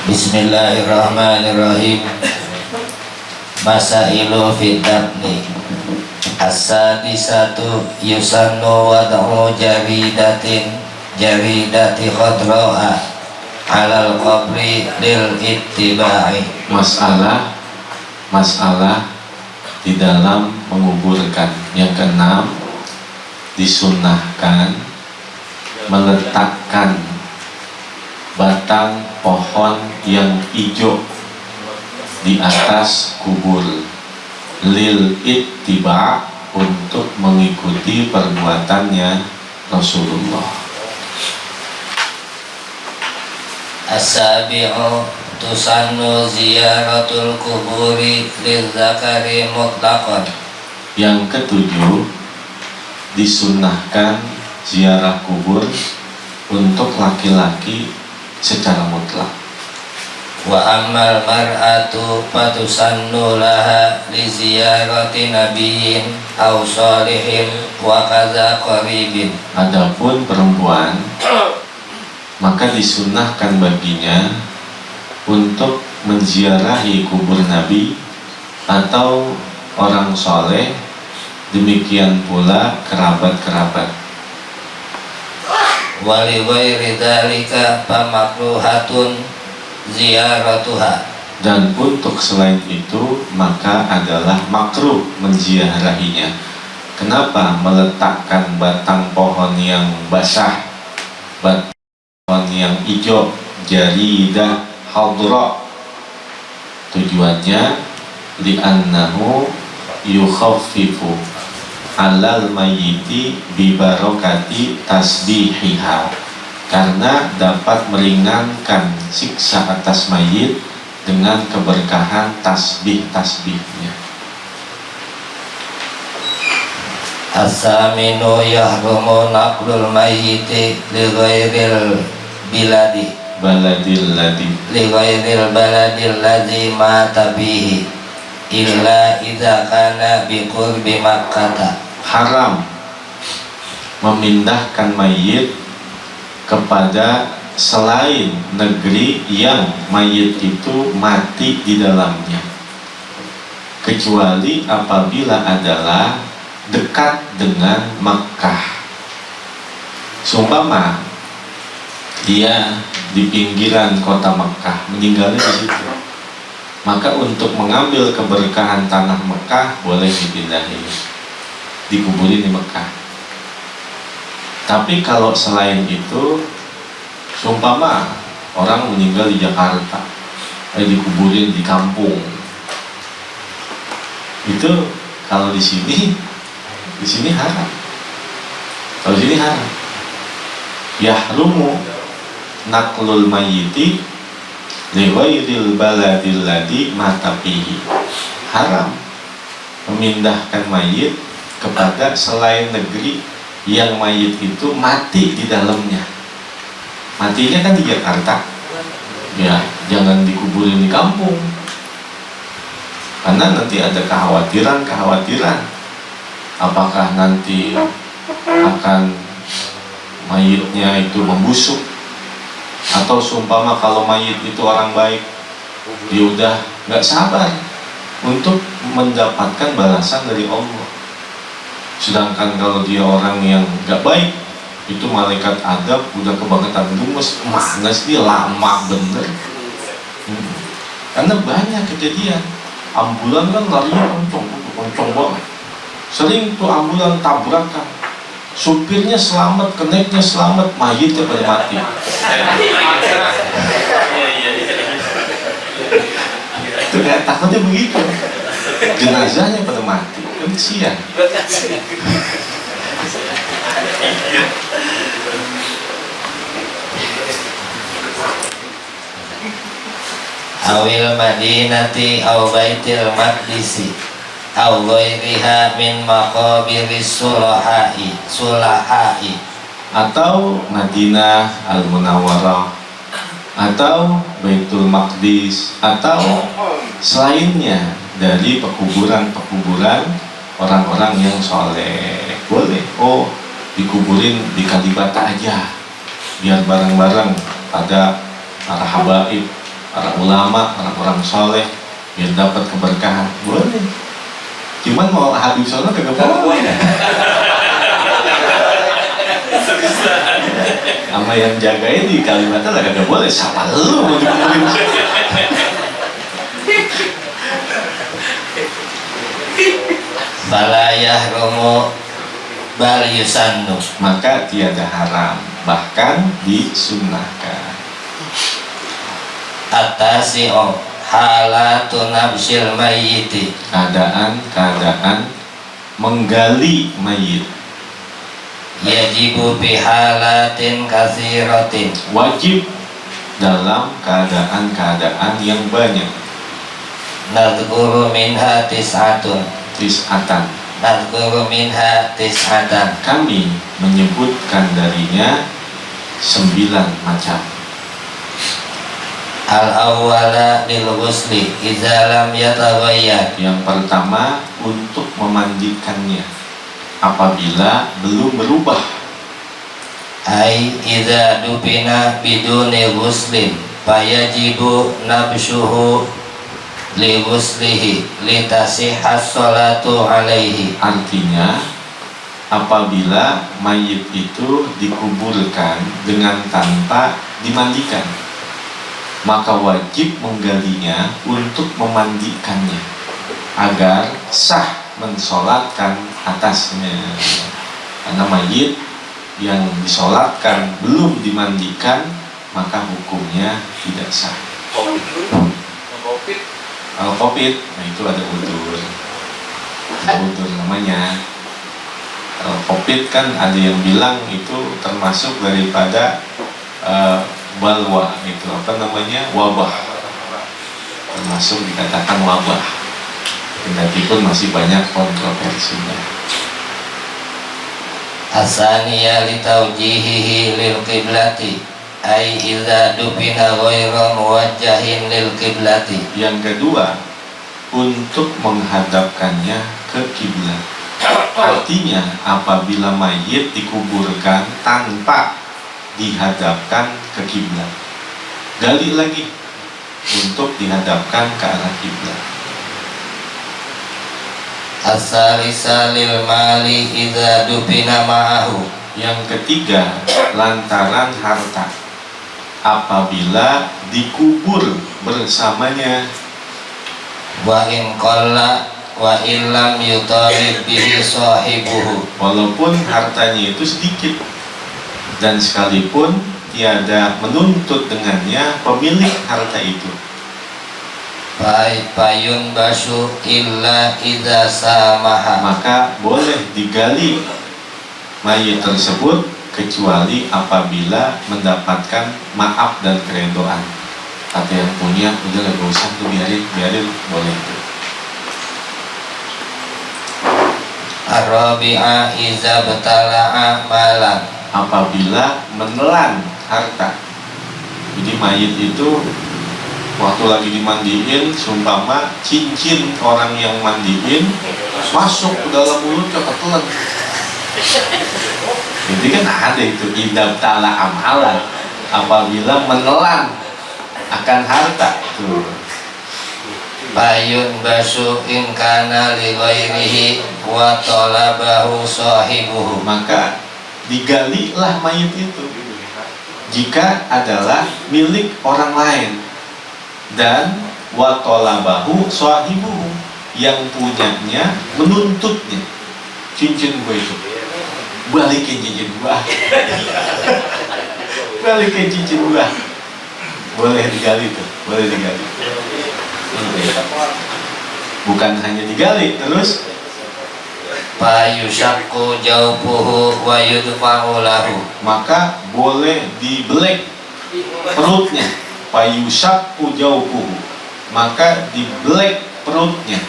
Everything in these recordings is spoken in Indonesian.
Bismillahirrahmanirrahim. Masailu fid dabni. As-sadisatu yusannu wad'u jaridati khadra'a alal qabri lil ittiba'i. Masalah di dalam menguburkan. Yang keenam, disunnahkan meletakkan batang pohon yang hijau di atas kubur lil ittiba, untuk mengikuti perbuatannya Rasulullah. As-sabi'u tusannu ziyaratul kuburi lil zakari mutlaqan. Yang ketujuh, disunnahkan ziarah kubur untuk laki-laki secara mutlak. Wa ammal mar'atu fatusannu laha li ziyarati nabiyyin aw shalihin wa kadza qaribin. Adapun perempuan, maka disunnahkan baginya untuk menziarahi kubur Nabi atau orang soleh, demikian pula kerabat-kerabat. Wa li ghairi dzalika famakruhatun ziyaratuha. Dan untuk selain itu maka adalah makruh menziarahinya. Kenapa? Meletakkan batang pohon yang basah, batang pohon yang hijau, jaridah hadra. Tujuannya li'annahu yukhaffifu alal mayyiti bi barakati tasbihiha, karena dapat meringankan siksa atas mayit dengan keberkahan tasbih-tasbihnya. As-saminu yahrumu naqlul mayyiti li ghairil biladi Baladil baladil ladzi mata bihi illa idza kana bi qurbi Makkah. Haram memindahkan mayit kepada selain negeri yang mayit itu mati di dalamnya, kecuali apabila adalah dekat dengan Makkah. Seumpama dia di pinggiran kota Makkah, meninggalnya di situ, maka untuk mengambil keberkahan tanah Makkah boleh dipindahin, dikuburin di Makkah. Tapi kalau selain itu, seumpama orang meninggal di Jakarta, dikuburin di kampung, itu kalau di sini haram. Kalau di sini haram. Yahrumu naqlul mayyiti li ghairil baladil ladzi mata fihi. Haram memindahkan mayit kepada selain negeri yang mayit itu mati di dalamnya. Matinya kan di Jakarta, ya jangan dikuburin di kampung, karena nanti ada kekhawatiran apakah nanti akan mayitnya itu membusuk, atau seumpama kalau mayit itu orang baik, dia udah nggak sabar untuk mendapatkan balasan dari Allah. Sedangkan kalau dia orang yang gak baik, itu malaikat adab udah kebangetan gemes, mana sih dia lama bener. Karena banyak kejadian ambulan kan larinya kencong banget. Sering tuh ambulan tabrakan, supirnya selamat, keneknya selamat, mayitnya pada mati. Itu kayak takutnya begitu, jenazahnya pada mati. Kesian. Awil madinati aw baitil maqdisi aw ghairiha min maqabiris sulahai, atau Madinah Al-Munawwarah, atau Baitul Maqdis, atau selainnya dari pekuburan-pekuburan orang-orang yang soleh. Boleh, dikuburin di Kalibata aja, biar bareng-bareng pada para habaib para ulama, orang-orang soleh biar dapat keberkahan, boleh. Cuman mau habis sholat kagak boleh. Sama yang jagain di Kalimantan lah kagak boleh. Siapa lu mau dikumpulin? Fala yahrumu bal yusannu. Maka tiada haram, bahkan disunnahkan. Atasi'u halatu nabsil mayyiti. Keadaan menggali mayit. Yajibu bihalatin katsiratin. Wajib dalam keadaan yang banyak. Nadhkuru minha tis'atun. Nadhkuru minha tis'atan. Kami menyebutkan darinya 9 macam. Al-awwala lil ghusli idza lam yataghayyar. Yang pertama untuk memandikannya apabila belum berubah. Ai idza dupina biduni ghuslin fayajibu nabshuhu li ghuslihi litasihha sholatu alaihi. Artinya apabila mayit itu dikuburkan dengan tanpa dimandikan, maka wajib menggalinya untuk memandikannya agar sah mensolatkan atasnya. Karena mayit yang disolatkan belum dimandikan, maka hukumnya tidak sah. Kalau COVID, nah itu ada udur namanya. Kalau COVID kan ada yang bilang itu termasuk daripada balwa, itu apa namanya, wabah, termasuk dikatakan wabah, kendati pun masih banyak kontroversinya. Asaniya li tawjihihi lil qiblati ai idza dupina ghairu muwajjahin lil qiblati. Yang kedua, untuk menghadapkannya ke kiblat. Artinya apabila mayit dikuburkan tanpa dihadapkan ke kiblat, gali lagi untuk dihadapkan ke arah kiblat. As-salisa lil mali idza dupina ma'ahu. Yang ketiga, lantaran harta apabila dikubur bersamanya. Wa in qalla wa illam yutalib bihi sahibuhu. Walaupun hartanya itu sedikit dan sekalipun tiada menuntut dengannya pemilik harta itu, Payun basu illa idza samaha. maka boleh digali mayit tersebut kecuali apabila mendapatkan maaf dan keredoan. Kata yang punya, udah gak usah tuh, biarin, boleh itu. Ar-rabi'a iza betala'a malam. Apabila menelan harta. Jadi mayit itu waktu lagi dimandiin, sumpama cincin orang yang mandiin masuk ke dalam mulut ketelan. Jadi kan ada itu idza betala amalan, apabila menelan akan harta tuh. Payun basu in kana li ghairihi wa talabahu sahibuhu. Maka digalilah mayit itu jika adalah milik orang lain dan wa talabahu sahibuhu, yang punyanya menuntutnya. Cincin gue itu, balikin cincin gua. Balikin cincin gua. Boleh digali tuh, boleh digali. Bukan hanya digali, terus Payushaqqu jawfuhu wa yudfa'u lahu. maka boleh dibelek perutnya. Payushaqqu jawfuhu, maka dibelek perutnya.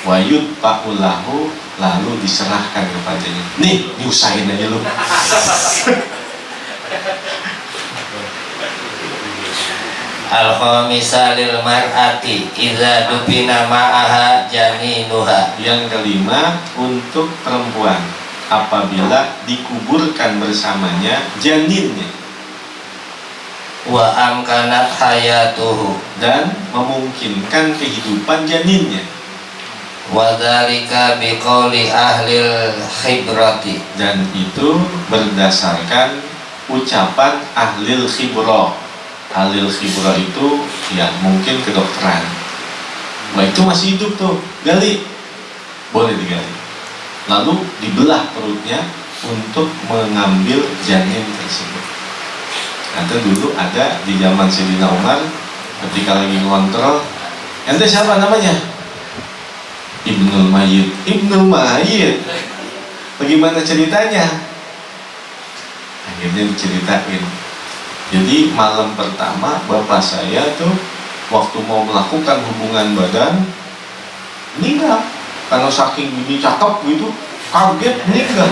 Wa yudfa'u lahu, lalu diserahkan kepadanya. Nih, diusahain aja lu. Al-khamisa lil mar'ati idza dupina ma'aha janinuha. Yang kelima, untuk perempuan apabila dikuburkan bersamanya janinnya. wa amkanat hayatuhu, dan memungkinkan kehidupan janinnya. wa dzalika biqauli ahlil khibrati, Dan itu berdasarkan ucapan ahlil khibrah. Ahlil khibrah itu ya mungkin kedokteran. Nah itu masih hidup tuh, gali, boleh digali. Lalu dibelah perutnya untuk mengambil janin tersebut. Nanti dulu ada di zaman Sayyidina Umar ketika lagi ngontrol, ente siapa namanya? Ibnul Mayyit. Ibnul Mayyit. Bagaimana ceritanya? Akhirnya diceritain. Jadi malam pertama bapak saya tuh waktu mau melakukan hubungan badan meninggal karena saking gini cakep gitu, kaget meninggal.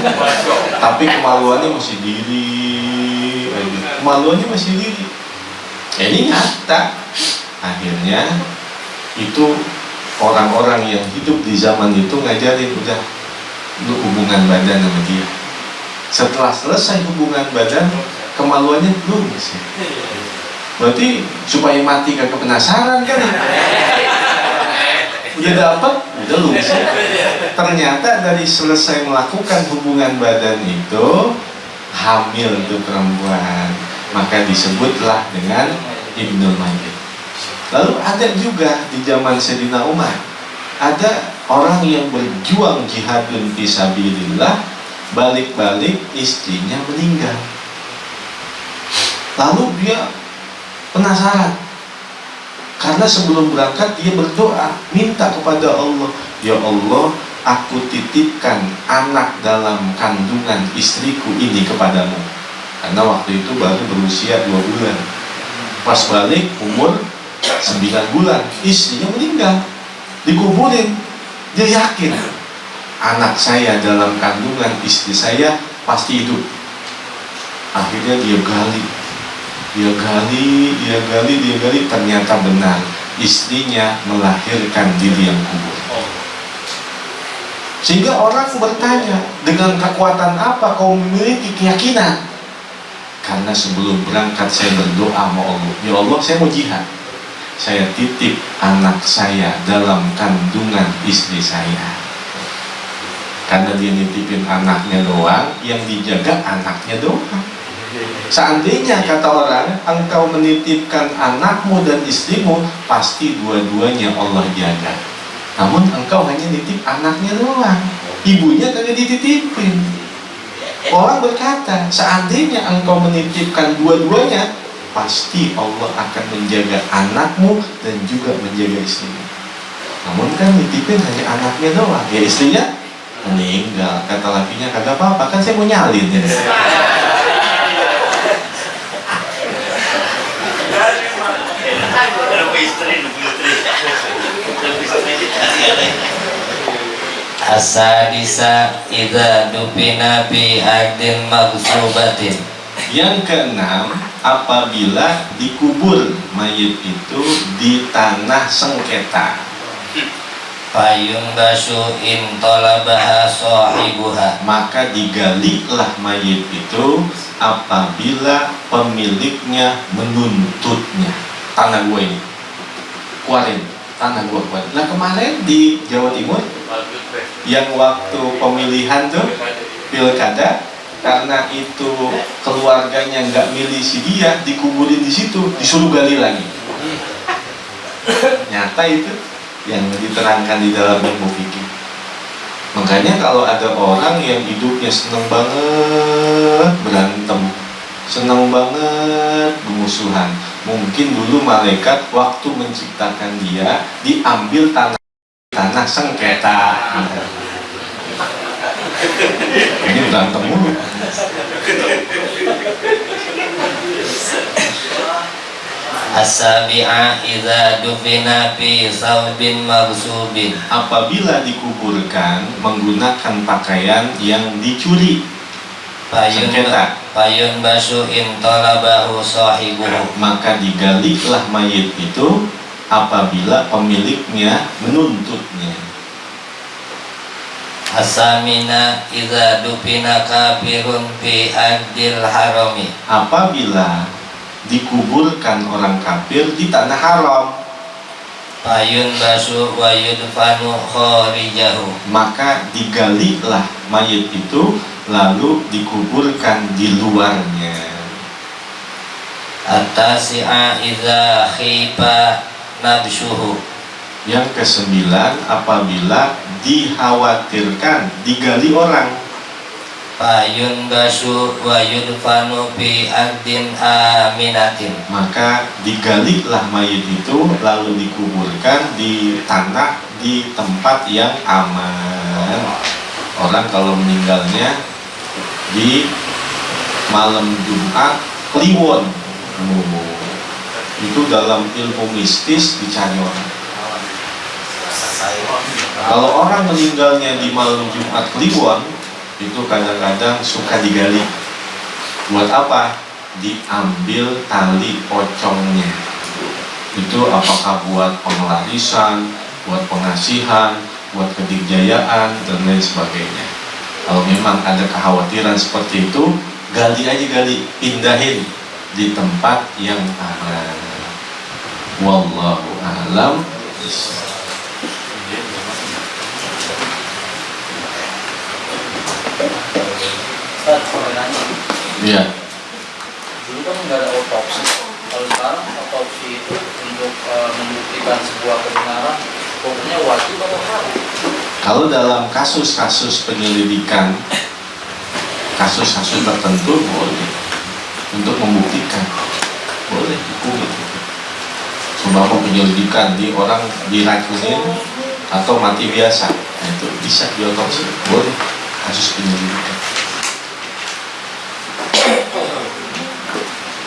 Tapi kemaluannya masih diri, kemaluannya masih diri. Ini nyata. Akhirnya itu orang-orang yang hidup di zaman itu ngajarin udah lu hubungan badan sama dia. Setelah selesai hubungan badan, kemaluannya belum sih. Berarti supaya mati kagak penasaran kan? Udah dapat, udah lumis. Ternyata dari selesai melakukan hubungan badan itu hamil tuh perempuan, maka disebutlah dengan Ibnul Mayyit. Lalu ada juga di zaman Sayyidina Umar, ada orang yang berjuang jihadun fisabilillah, balik-balik istrinya meninggal. Lalu dia penasaran, karena sebelum berangkat dia berdoa, minta kepada Allah, ya Allah, aku titipkan anak dalam kandungan istriku ini kepadamu. Karena waktu itu baru berusia 2 bulan. Pas balik umur 9 bulan, istrinya meninggal, dikuburin. Dia yakin anak saya dalam kandungan istri saya pasti hidup. Akhirnya dia gali, ternyata benar, istrinya melahirkan di liang kubur. Sehingga orang bertanya, dengan kekuatan apa kau memiliki keyakinan? Karena sebelum berangkat saya berdoa sama Allah, ya Allah, saya mau jihad, saya titip anak saya dalam kandungan istri saya. Karena dia nitipin anaknya doang, yang dijaga anaknya doang. Seandainya kata orang, engkau menitipkan anakmu dan istrimu, pasti dua-duanya Allah jaga. Namun engkau hanya nitip anaknya doang, ibunya kagak dititipin. Orang berkata, seandainya engkau menitipkan dua-duanya, pasti Allah akan menjaga anakmu dan juga menjaga istrimu. Namun kan nitipin hanya anaknya doang, ya istrinya meninggal. Kata lakinya, kagak apa-apa, kan saya mau nyalin ya. Asadisa idza dupina bi ardin maghsubatin. Yang keenam, apabila dikubur mayit itu di tanah sengketa, Payung basu in talabaha sahibuha, maka digalilah mayit itu apabila pemiliknya menuntutnya. Tanah gua ini keluarin, tanah gua keluarin. Nah kemarin di Jawa Timur yang waktu pemilihan tuh pilkada, karena itu keluarganya nggak milih si dia, dikuburin di situ, disuruh gali lagi. Nyata itu yang diterangkan di dalam ilmu fikih. Makanya kalau ada orang yang hidupnya seneng banget berantem, seneng banget bermusuhan, mungkin dulu malaikat waktu menciptakan dia diambil tanah sengketa. Ini berantem mulu. As-sabi'a idza dufina fi saubin maghsubin, Apabila dikuburkan menggunakan pakaian yang dicuri, sengketa, payun basu in talabahu sahibuhu, maka digalilah mayit itu apabila pemiliknya menuntutnya. Asamina idza dufina kafirun fi ardil harami, Apabila dikuburkan orang kafir di tanah haram, Payun basu wa yudfanu kharijahu. maka digalilah mayit itu lalu dikuburkan di luarnya. At-tasi'a idza khifa nabshuhu. Yang kesembilan, apabila dikhawatirkan digali orang, Payun basu wa yudfanu bi ardin aminatin. maka digalilah mayit itu lalu dikuburkan di tanah di tempat yang aman. Orang kalau meninggalnya di malam Jumat Kliwon, itu dalam ilmu mistis dicari orang. Kalau orang meninggalnya di malam Jumat Kliwon, itu kadang-kadang suka digali. Buat apa? Diambil tali pocongnya. Itu apakah buat pengelarisan, buat pengasihan, buat kedikjayaan, dan lain sebagainya. Kalau memang ada kekhawatiran seperti itu, gali aja, pindahin di tempat yang aman. Wallahu a'lam. Iya. Dulu kan nggak ada otopsi. Kalau sekarang otopsi itu untuk membuktikan sebuah kebenaran, pokoknya wajib atau haram? Kalau dalam kasus-kasus penyelidikan, kasus-kasus tertentu boleh untuk membuktikan, boleh hukum. Seumpama penyelidikan di orang diracunin atau mati biasa, nah itu bisa diotopsi, boleh kasus penyelidikan.